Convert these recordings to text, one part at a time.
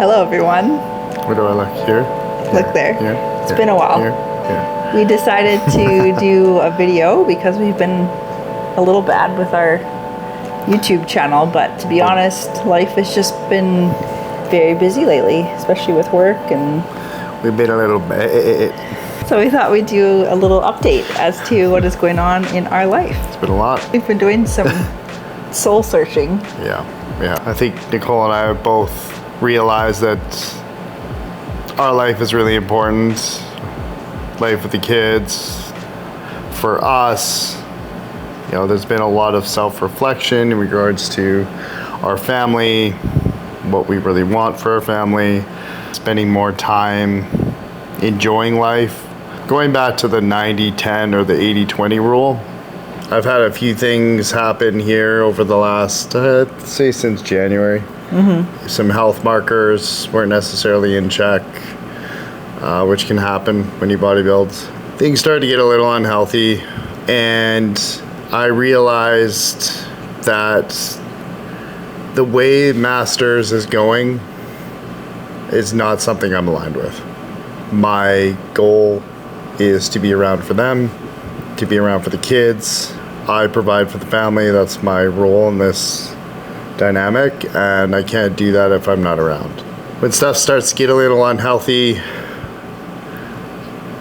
Hello, everyone. Where do I look? Here? Look there. Here? It's been a while. Here? We decided to do a video because we've been a little bad with our YouTube channel, but to be honest, life has just been very busy lately, especially with work, and We've been a little bit. so we thought we'd do a little update as to what is going on in our life. It's been a lot. We've been doing some soul searching. Yeah. I think Nicole and I have both realized that our life is really important. Life with the kids. For us, there's been a lot of self-reflection in regards to our family, what we really want for our family, spending more time enjoying life. Going back to the 90-10 or the 80-20 rule, I've had a few things happen here over the last, say since January. Mm-hmm. Some health markers weren't necessarily in check, which can happen when you bodybuild. Things started to get a little unhealthy, and I realized that the way Masters is going is not something I'm aligned with. My goal is to be around for them, to be around for the kids. I provide for the family. That's my role in this dynamic, and I can't do that if I'm not around. When stuff starts to get a little unhealthy,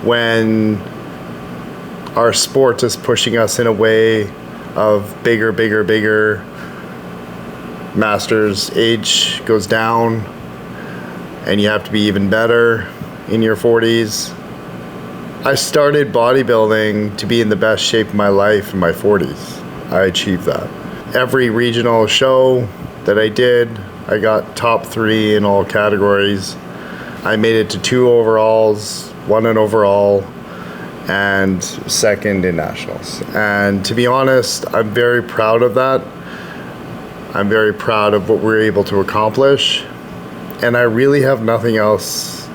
when our sport is pushing us in a way of bigger, Masters age goes down, and you have to be even better in your 40s. I started bodybuilding to be in the best shape of my life in my 40s. I achieved that. Every regional show that I did, I got top 3 in all categories. I made it to 2 overalls, 1 in overall, and 2nd in nationals. And to be honest, I'm very proud of that. I'm very proud of what we're able to accomplish. And I really have nothing else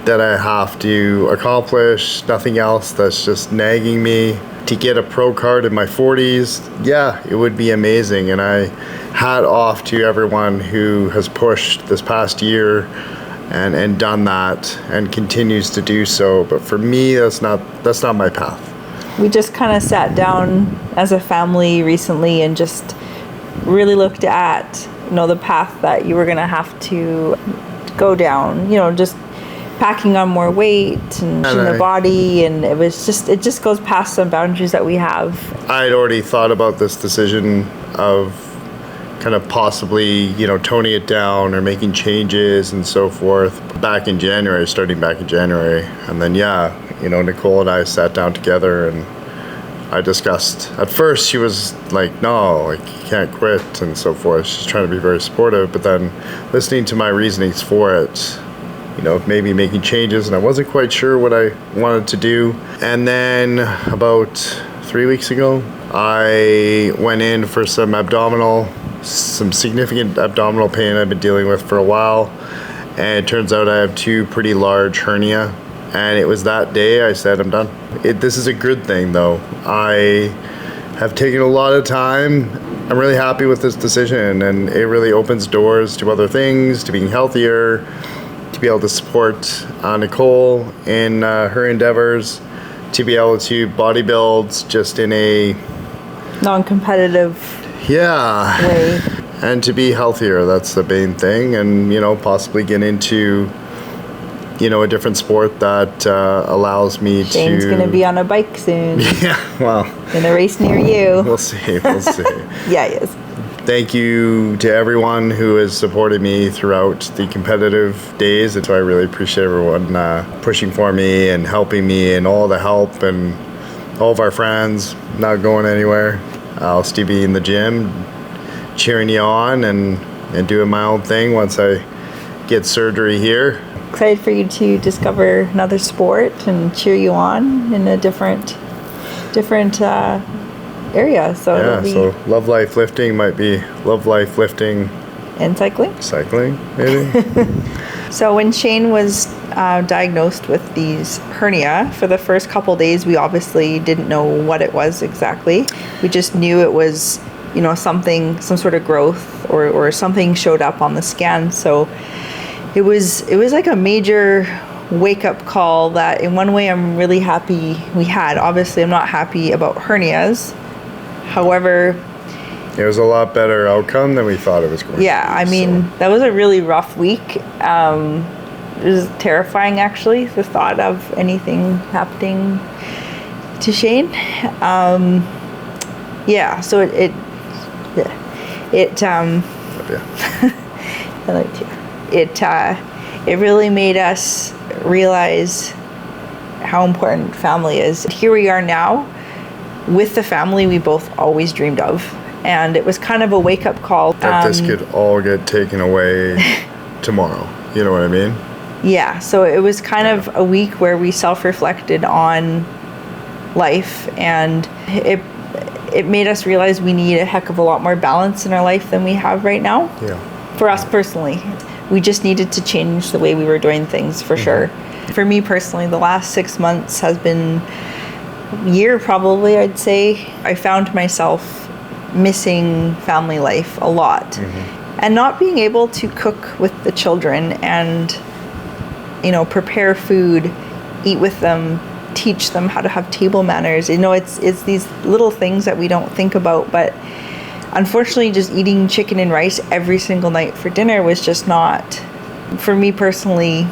that I have to accomplish, nothing else that's just nagging me. To get a pro card in my 40s, yeah, it would be amazing. And I hat off to everyone who has pushed this past year and done that and continues to do so. But for me, that's not my path. We just kind of sat down as a family recently and just really looked at, the path that you were going to have to go down, just packing on more weight and in the body, and it just goes past some boundaries that we have. I had already thought about this decision of kind of possibly, toning it down or making changes and so forth starting back in January. And then, Nicole and I sat down together and I discussed. At first she was like, no, you can't quit and so forth. She's trying to be very supportive, but then listening to my reasonings for it, maybe making changes, and I wasn't quite sure what I wanted to do. And then about 3 weeks ago, I went in for some significant abdominal pain I've been dealing with for a while. And it turns out I have 2 pretty large hernia. And it was that day I said, I'm done. This is a good thing though. I have taken a lot of time. I'm really happy with this decision, and it really opens doors to other things, to being healthier, to be able to support Nicole in her endeavors, to be able to bodybuild just in a non-competitive way, and to be healthier. That's the main thing. And possibly get into a different sport that allows me Shane's gonna be on a bike soon. Yeah, well, in a race near you. We'll see. Yeah, he is. Thank you to everyone who has supported me throughout the competitive days. And so I really appreciate everyone pushing for me and helping me, and all the help, and all of our friends not going anywhere. I'll still be in the gym cheering you on and doing my own thing once I get surgery here. Excited for you to discover another sport and cheer you on in a different area. So Love Life Lifting might be Love Life Lifting and cycling maybe. So when Shane was diagnosed with these hernia, for the first couple days we obviously didn't know what it was exactly. We just knew it was some sort of growth or something showed up on the scan. So it was like a major wake up call that in one way I'm really happy we had. Obviously, I'm not happy about hernias. However, it was a lot better outcome than we thought it was going to be. I mean, that was a really rough week. It was terrifying, actually, the thought of anything happening to Shane. So I like to. It really made us realize how important family is. Here we are now with the family we both always dreamed of. And it was kind of a wake-up call. That this could all get taken away tomorrow. You know what I mean? Yeah. So it was kind of a week where we self-reflected on life, and it made us realize we need a heck of a lot more balance in our life than we have right now. Yeah. For us personally, we just needed to change the way we were doing things for sure. For me personally, the last 6 months has been year probably, I'd say. I found myself missing family life a lot, and not being able to cook with the children and prepare food, eat with them, teach them how to have table manners. It's these little things that we don't think about, but unfortunately just eating chicken and rice every single night for dinner was just not, for me personally,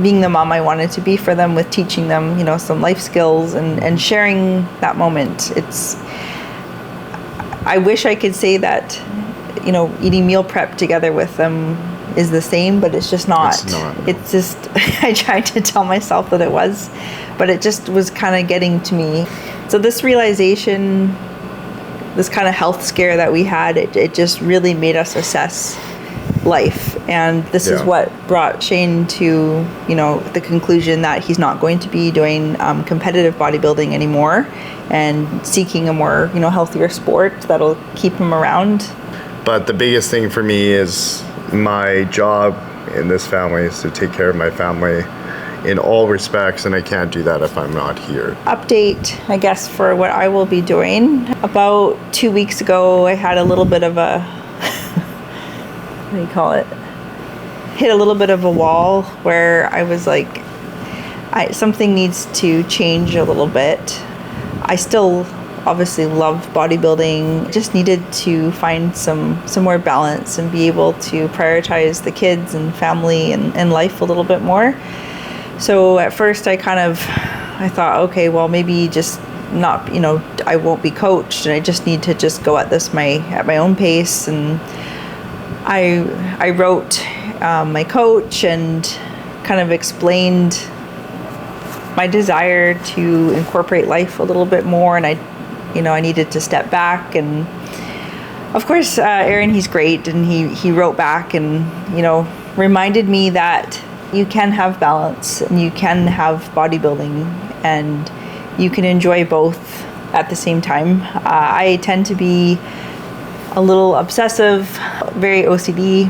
being the mom I wanted to be for them, with teaching them some life skills and sharing that moment. I wish I could say that eating meal prep together with them is the same, but it's just not. It's not. It's just I tried to tell myself that it was, but it just was kind of getting to me. So this realization, this kind of health scare that we had, it just really made us assess life. And this is what brought Shane to the conclusion that he's not going to be doing competitive bodybuilding anymore, and seeking a more healthier sport that'll keep him around. But the biggest thing for me is my job in this family is to take care of my family in all respects, and I can't do that if I'm not here. Update, I guess, for what I will be doing. About 2 weeks ago, I had a little bit of a what do you call it? Hit a little bit of a wall where I was like, something needs to change a little bit. I still obviously love bodybuilding. Just needed to find some more balance and be able to prioritize the kids and family and life a little bit more. So at first I thought, okay, well, maybe just not, I won't be coached, and I just need to just go at this at my own pace. And I wrote my coach and kind of explained my desire to incorporate life a little bit more, and I needed to step back. And of course, Aaron, he's great, and he wrote back and reminded me that you can have balance and you can have bodybuilding and you can enjoy both at the same time. I tend to be a little obsessive, very OCD.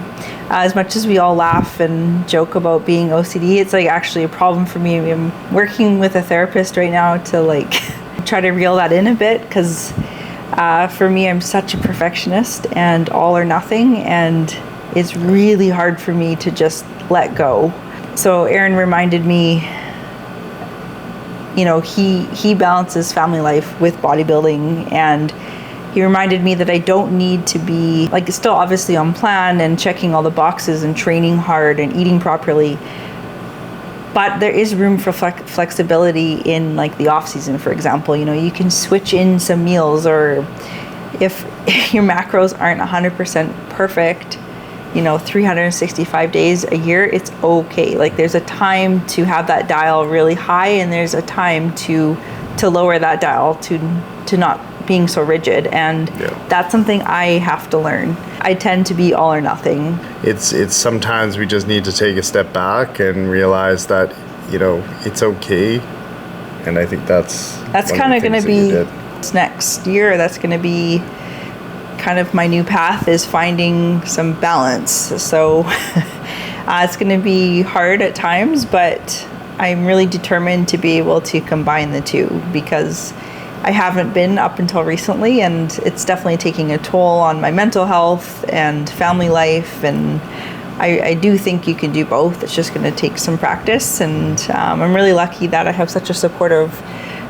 As much as we all laugh and joke about being OCD, it's like actually a problem for me. I'm working with a therapist right now to try to reel that in a bit, because for me, I'm such a perfectionist and all or nothing, and it's really hard for me to just let go. So Aaron reminded me, he balances family life with bodybuilding, and he reminded me that I don't need to be still obviously on plan and checking all the boxes and training hard and eating properly, but there is room for flexibility in the off season, for example. You can switch in some meals, or if your macros aren't 100% perfect, 365 days a year, it's okay. There's a time to have that dial really high, and there's a time to lower that dial to not being so rigid, and that's something I have to learn. I tend to be all or nothing. It's sometimes we just need to take a step back and realize that it's okay, and I think that's kind of going to be next year. That's going to be kind of my new path, is finding some balance. So it's going to be hard at times, but I'm really determined to be able to combine the two, because I haven't been up until recently, and it's definitely taking a toll on my mental health and family life. And I do think you can do both. It's just going to take some practice, and I'm really lucky that I have such a supportive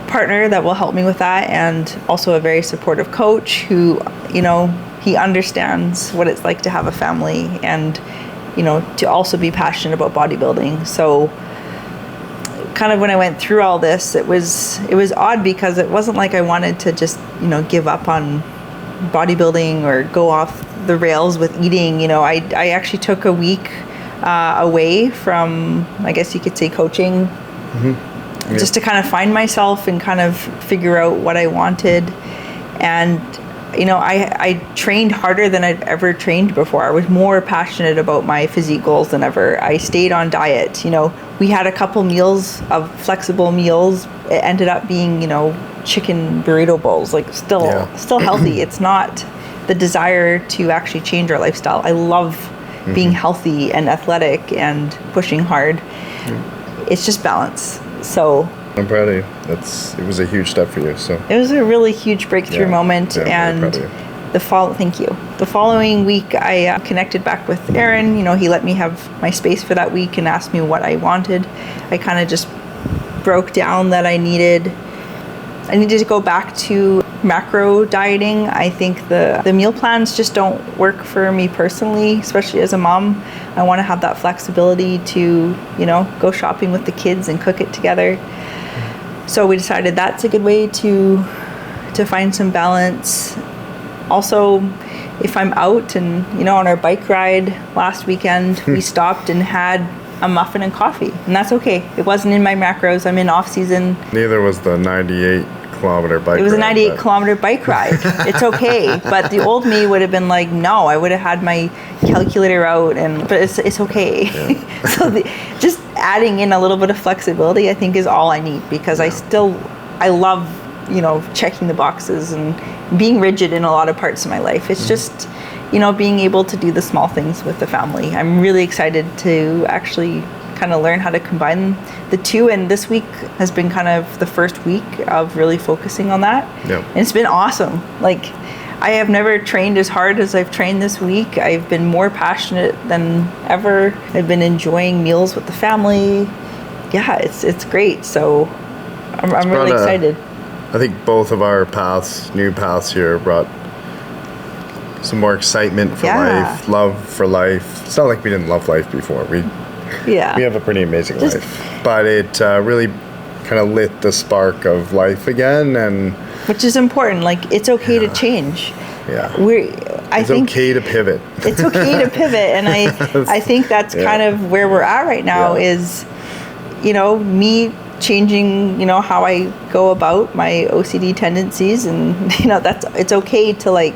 partner that will help me with that, and also a very supportive coach who, you know, he understands what it's like to have a family and, you know, to also be passionate about bodybuilding. So kind of when I went through all this, it was odd because it wasn't like I wanted to just, you know, give up on bodybuilding or go off the rails with eating. You know, I actually took a week away from, I guess you could say, coaching, just to kind of find myself and kind of figure out what I wanted. And you know, I trained harder than I'd ever trained before. I was more passionate about my physique goals than ever. I stayed on diet. You know, we had a couple meals of flexible meals. It ended up being, you know, chicken burrito bowls, like still healthy. It's not the desire to actually change our lifestyle. I love being healthy and athletic and pushing hard. It's just balance. So I'm proud of you. It was a huge step for you. So it was a really huge breakthrough moment, and thank you. The following week, I connected back with Aaron. You know, he let me have my space for that week and asked me what I wanted. I kind of just broke down that I needed to go back to macro dieting. I think the meal plans just don't work for me personally, especially as a mom. I want to have that flexibility to, you know, go shopping with the kids and cook it together. So we decided that's a good way to find some balance. Also, if I'm out and, you know, on our bike ride last weekend, we stopped and had a muffin and coffee, and that's okay. It wasn't in my macros. I'm in off season. Neither was the 98-kilometer bike ride. It was a 98-kilometer bike ride. It's okay. But the old me would have been like, no, I would have had my calculator out, but it's okay. Yeah. So just adding in a little bit of flexibility, I think, is all I need, because I love, you know, checking the boxes and being rigid in a lot of parts of my life. It's just, you know, being able to do the small things with the family. I'm really excited to actually kind of learn how to combine the two, and this week has been kind of the first week of really focusing on that. Yep. And it's been awesome. Like, I have never trained as hard as I've trained this week. I've been more passionate than ever. I've been enjoying meals with the family. Yeah, it's great. So I'm really excited. I think both of our new paths here brought some more excitement for life, love for life. It's not like we didn't love life before. We have a pretty amazing life, but it really kind of lit the spark of life again, and which is important. Like, it's okay to change. Yeah, I think it's okay to pivot. It's okay to pivot, and I think that's kind of where we're at right now. Is, you know, me changing, you know, how I go about my OCD tendencies, and, you know, it's okay to, like,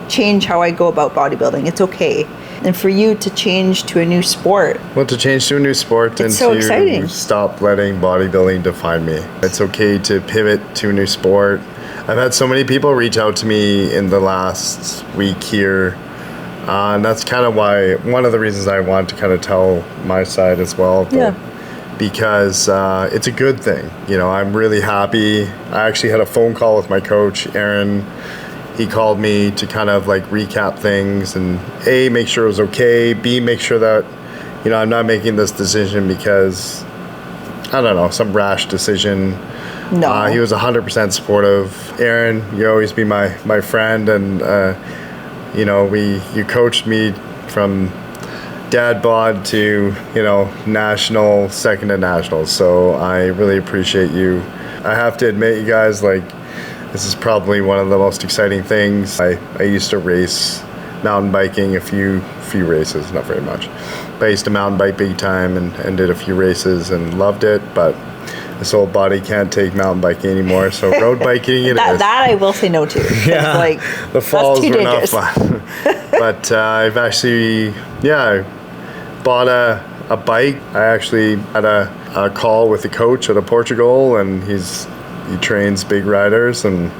change how I go about bodybuilding. It's okay. And for you to change to a new sport. Well, to change to a new sport and so to exciting. Stop letting bodybuilding define me. It's okay to pivot to a new sport. I've had so many people reach out to me in the last week here. And that's kind of why, one of the reasons I want to kind of tell my side as well. Because it's a good thing. You know, I'm really happy. I actually had a phone call with my coach, Aaron. He called me to kind of like recap things and A, make sure it was okay, B, make sure that, you know, I'm not making this decision because, I don't know, some rash decision. No. He was 100% supportive. Aaron, you always be my friend, and you know, you coached me from dad bod to, you know, national, second to national. So I really appreciate you. I have to admit, you guys, like, this is probably one of the most exciting things. I used to race mountain biking, a few races, not very much. But I used to mountain bike big time and did a few races and loved it, but this old body can't take mountain biking anymore, so road biking is. That I will say no to. Yeah, like, the falls were not fun. But I've actually, bought a bike. I actually had a call with the coach out of Portugal, and he trains big riders, and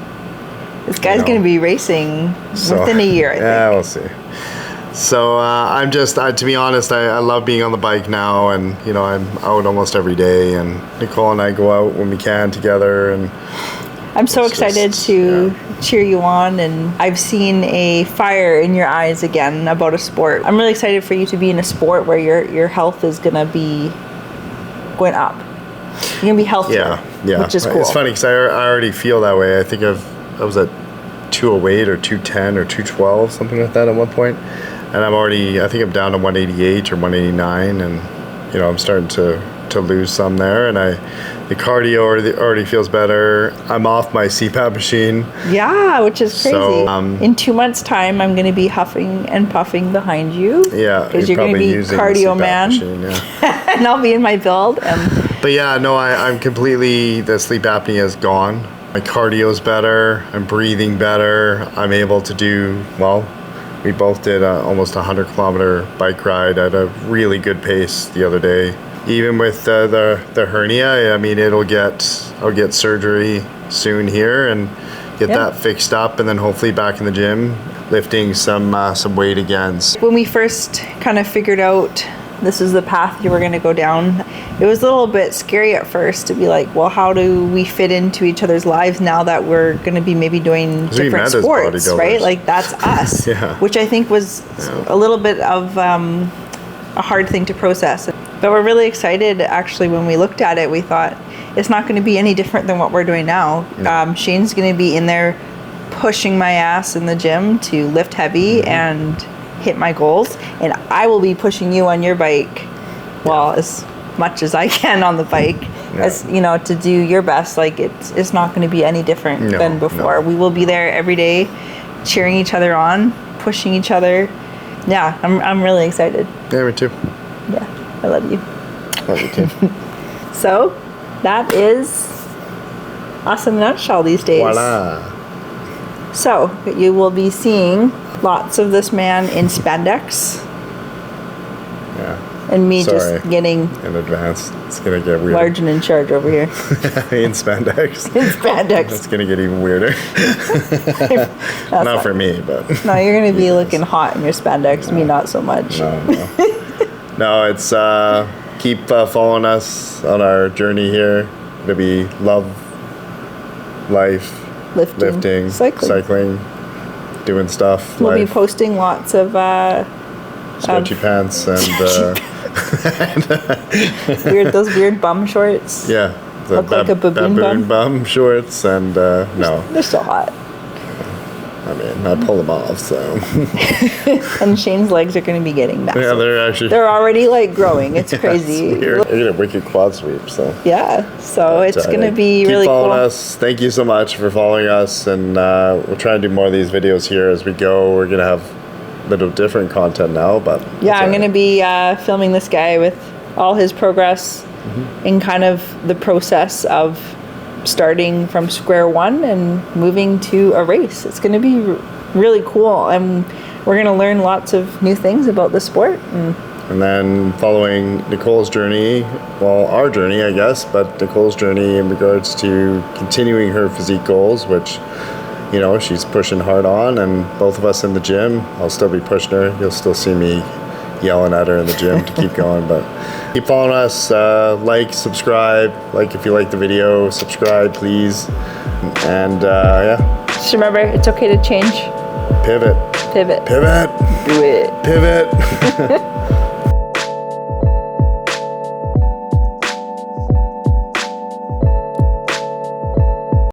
this guy's going to be racing within a year, I think. Yeah, we'll see. So I'm just, to be honest, I love being on the bike now, and, you know, I'm out almost every day, and Nicole and I go out when we can together, and I'm so It's excited just, to cheer you on, and I've seen a fire in your eyes again about a sport. I'm really excited for you to be in a sport where your health is gonna be going up. You're gonna be healthier, which is cool. It's funny because I already feel that way. I think I was at 208 or 210 or 212, something like that at one point. And I think I'm down to 188 or 189, and I'm starting to lose some there, and the cardio already feels better. I'm off my CPAP machine. Yeah, which is crazy. So, in 2 months' time, I'm going to be huffing and puffing behind you. Yeah, because you're going to be using cardio the CPAP man, machine, yeah. and I'll be in my build. But yeah, no, I'm completely, the sleep apnea is gone. My cardio's better. I'm breathing better. I'm able to do well. We both did almost 100-kilometer bike ride at a really good pace the other day. Even with the hernia, I mean, I'll get surgery soon here and get that fixed up, and then hopefully back in the gym lifting some weight again. When we first kind of figured out this is the path you were going to go down, it was a little bit scary at first to be like, well, how do we fit into each other's lives now that we're going to be maybe doing different sports, right? Like, that's us, which I think was a little bit of a hard thing to process. But we're really excited, actually. When we looked at it, we thought it's not going to be any different than what we're doing now. Shane's going to be in there pushing my ass in the gym to lift heavy and hit my goals, and I will be pushing you on your bike, as much as I can on the bike, as to do your best. Like, it's not going to be any different than before. We will be there every day, cheering each other on, pushing each other. Yeah, I'm really excited. Yeah, me too. Yeah, I love you. Love you too. So that is us in a nutshell these days. Voila. So you will be seeing lots of this man in spandex. Yeah. And me just getting in advance. It's gonna get weird. Large and in charge over here. In spandex. In spandex. It's gonna get even weirder. Not for me, but no, you're gonna be looking hot in your spandex. Me, not so much. No. No, it's keep following us on our journey here. It'll be love, life, lifting, cycling, doing stuff. We'll be posting lots of stretchy pants and those weird bum shorts. Yeah, the look like a baboon bum shorts, and no, they're still hot. I mean, I pull them off, so. And Shane's legs are going to be getting massive. Yeah, they're already like growing. It's crazy. You're gonna wicked quad sweep, so. Yeah, so it's going to be really cool. Keep following us. Thank you so much for following us, and we'll try and do more of these videos here as we go. We're gonna have a little different content now, but yeah, I'm going to be filming this guy with all his progress in kind of the process of starting from square one and moving to a race. It's going to be really cool, and we're going to learn lots of new things about the sport. And then following Nicole's journey, our journey, I guess, but Nicole's journey in regards to continuing her physique goals, which, she's pushing hard on, and both of us in the gym. I'll still be pushing her. You'll still see me yelling at her in the gym to keep going, but keep following us. Subscribe. If you like the video, subscribe, please. And just remember, it's okay to change. Pivot. Do it. Pivot.